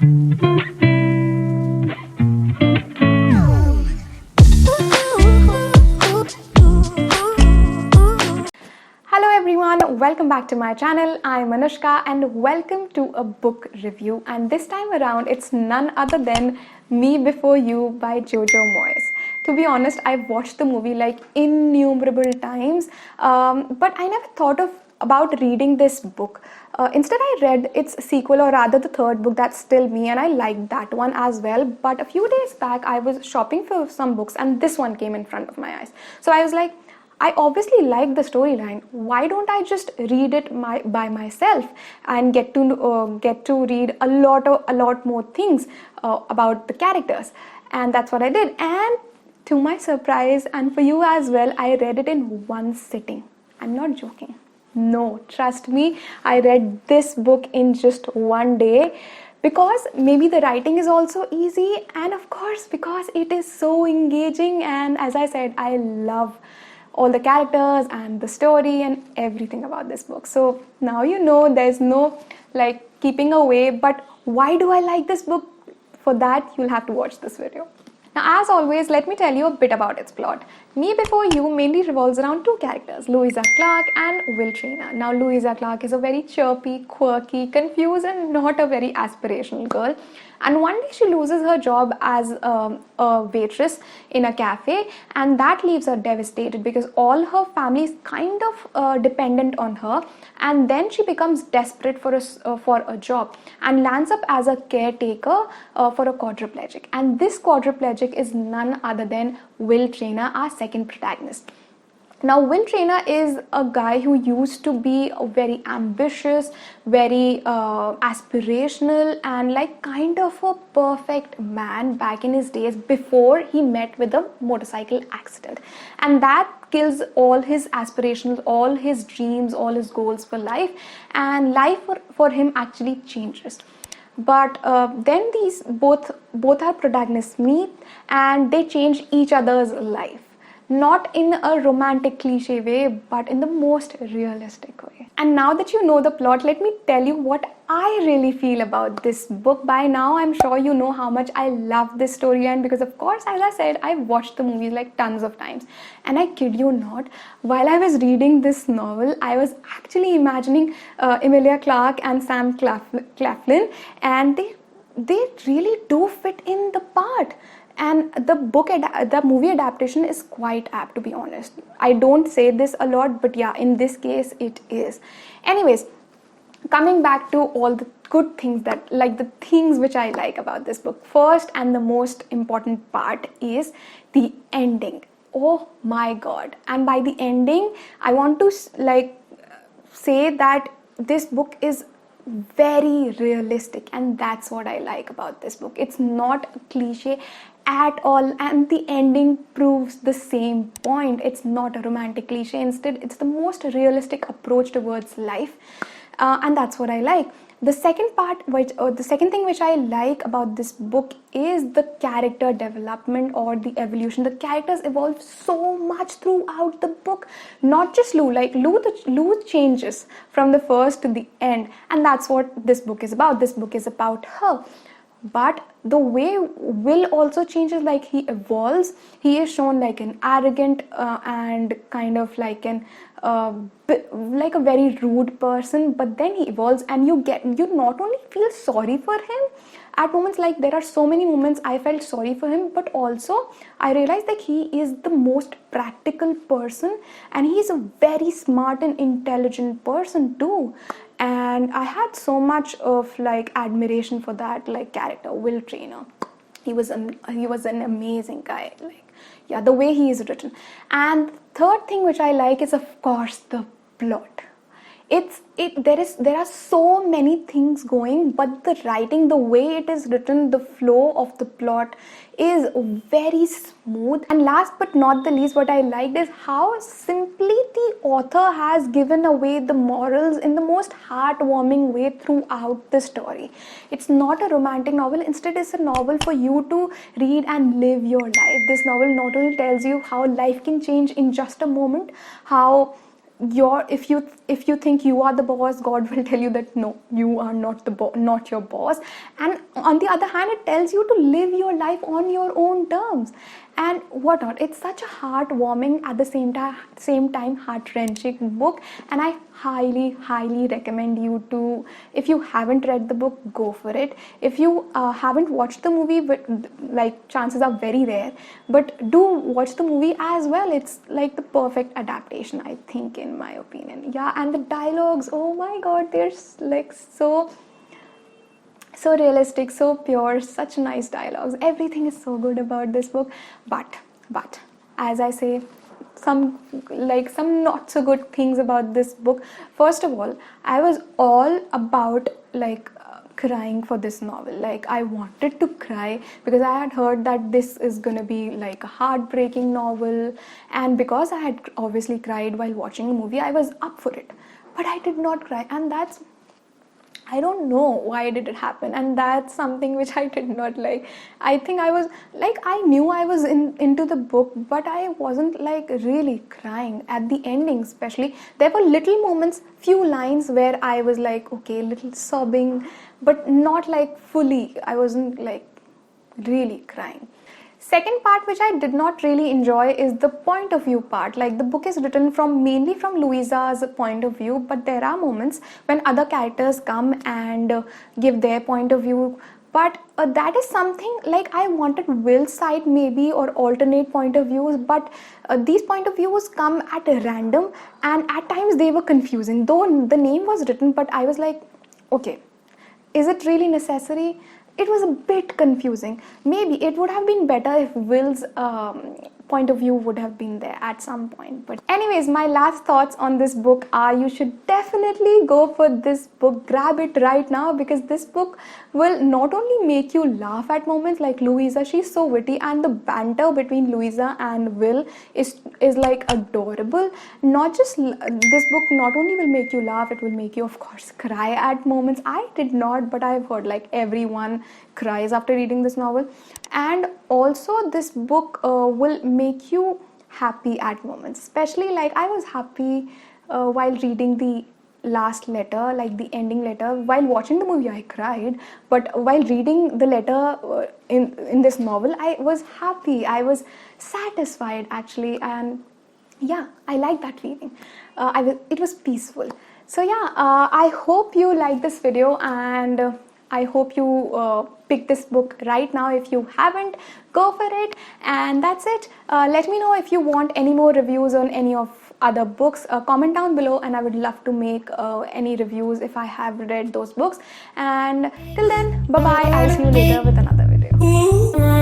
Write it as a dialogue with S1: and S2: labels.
S1: Hello everyone, welcome back to my channel. I'm Anushka and welcome to a book review, and this time around it's none other than Me Before You by Jojo Moyes. To be honest, I've watched the movie like innumerable times, but I never thought about reading this book. Instead, I read its sequel, or rather the third book, That's Still Me, and I liked that one as well. But a few days back I was shopping for some books and this one came in front of my eyes. So I was like, I obviously like the storyline. Why don't I just read it by myself and get to read a lot more things about the characters? And that's what I did. And to my surprise, and for you as well, I read it in one sitting. I'm not joking. No, trust me, I read this book in just one day. Because maybe the writing is also easy, and of course because it is so engaging, and as I said, I love all the characters and the story and everything about this book. So now you know there's no like keeping away. But why do I like this book? For that you'll have to watch this video. Now, as always, let me tell you a bit about its plot. Me Before You mainly revolves around two characters, Louisa Clark and Will Traynor. Now, Louisa Clark is a very chirpy, quirky, confused and not a very aspirational girl. And one day she loses her job as a waitress in a cafe, and that leaves her devastated because all her family is kind of dependent on her. And then she becomes desperate for a job and lands up as a caretaker for a quadriplegic. And this quadriplegic is none other than Will Traynor, our second protagonist. Now, Will Traynor is a guy who used to be very ambitious, very aspirational, and like kind of a perfect man back in his days before he met with a motorcycle accident. And that kills all his aspirations, all his dreams, all his goals for life, and life for him actually changes. But then these both our protagonists meet and they change each other's life. Not in a romantic cliche way, but in the most realistic way. And now that you know the plot, let me tell you what I really feel about this book. By now, I'm sure you know how much I love this storyline because, of course, as I said, I've watched the movies like tons of times. And I kid you not, while I was reading this novel, I was actually imagining Emilia Clarke and Sam Claflin, and they really do fit in the part. And the movie adaptation is quite apt, to be honest. I don't say this a lot, but yeah, in this case it is. Anyways, coming back to all the good things the things which I like about this book. First and the most important part is the ending. Oh my god. And by the ending, I want to say that this book is very realistic, and that's what I like about this book. It's not a cliche at all, and the ending proves the same point. It's not a romantic cliche. Instead, it's the most realistic approach towards life, and that's what I like. The second thing which I like about this book is the character development or the evolution. The characters evolve so much throughout the book. Not just Lou, like Lou changes from the first to the end, and that's what this book is about. This book is about her. But the way Will also changes, like he evolves. He is shown like an arrogant and kind of like like a very rude person, but then he evolves and you not only feel sorry for him at moments, like there are so many moments I felt sorry for him, but also I realized that he is the most practical person and he's a very smart and intelligent person too. And I had so much of like admiration for that like character, Will Traynor. He was an amazing guy. Like, yeah, the way he is written. And third thing which I like is, of course, the plot. There are so many things going, but the writing, the way it is written, the flow of the plot is very smooth. And last but not the least, what I liked is how simply the author has given away the morals in the most heartwarming way throughout the story. It's not a romantic novel. Instead, it's a novel for you to read and live your life. This novel not only tells you how life can change in just a moment, how if you think you are the boss, God will tell you that no, you are not not your boss. And on the other hand, it tells you to live your life on your own terms and whatnot. It's such a heartwarming, at the same time heart-wrenching book, and I highly recommend you to, if you haven't read the book, go for it. If you haven't watched the movie, but like chances are very rare, but do watch the movie as well. It's like the perfect adaptation, I think, in my opinion. Yeah, and the dialogues, oh my god, they're like so realistic, so pure, such nice dialogues. Everything is so good about this book. But as I say, some not so good things about this book. First of all, I was all about crying for this novel. Like, I wanted to cry because I had heard that this is gonna be like a heartbreaking novel, and because I had obviously cried while watching the movie, I was up for it. But I did not cry, and I don't know why did it happen, and that's something which I did not like. I think I was like, I knew I was into the book, but I wasn't like really crying at the ending. Especially, there were little moments, few lines where I was like, okay, little sobbing, but not like fully. I wasn't like really crying. Second part which I did not really enjoy is the point of view part. Like, the book is written mainly from Louisa's point of view, but there are moments when other characters come and give their point of view. But that is something like I wanted Will's side maybe, or alternate point of views, but these point of views come at random, and at times they were confusing. Though the name was written, but I was like, okay, is it really necessary? It was a bit confusing. Maybe it would have been better if Will's point of view would have been there at some point. But anyways, my last thoughts on this book are, you should definitely go for this book. Grab it right now, because this book will not only make you laugh at moments, like Louisa, she's so witty, and the banter between Louisa and Will is like adorable. Not just this book not only will make you laugh, it will make you, of course, cry at moments. I did not, but I've heard like everyone cries after reading this novel. And also this book will make you happy at moments, especially like I was happy while reading the last letter, like the ending letter. While watching the movie I cried, but while reading the letter in this novel, I was happy, I was satisfied actually. And yeah, I like that feeling. It was peaceful. So yeah, I hope you like this video, and I hope you pick this book right now. If you haven't, go for it. And that's it. Let me know if you want any more reviews on any of other books. Comment down below, and I would love to make any reviews if I have read those books. And till then, bye bye. I'll see you later with another video.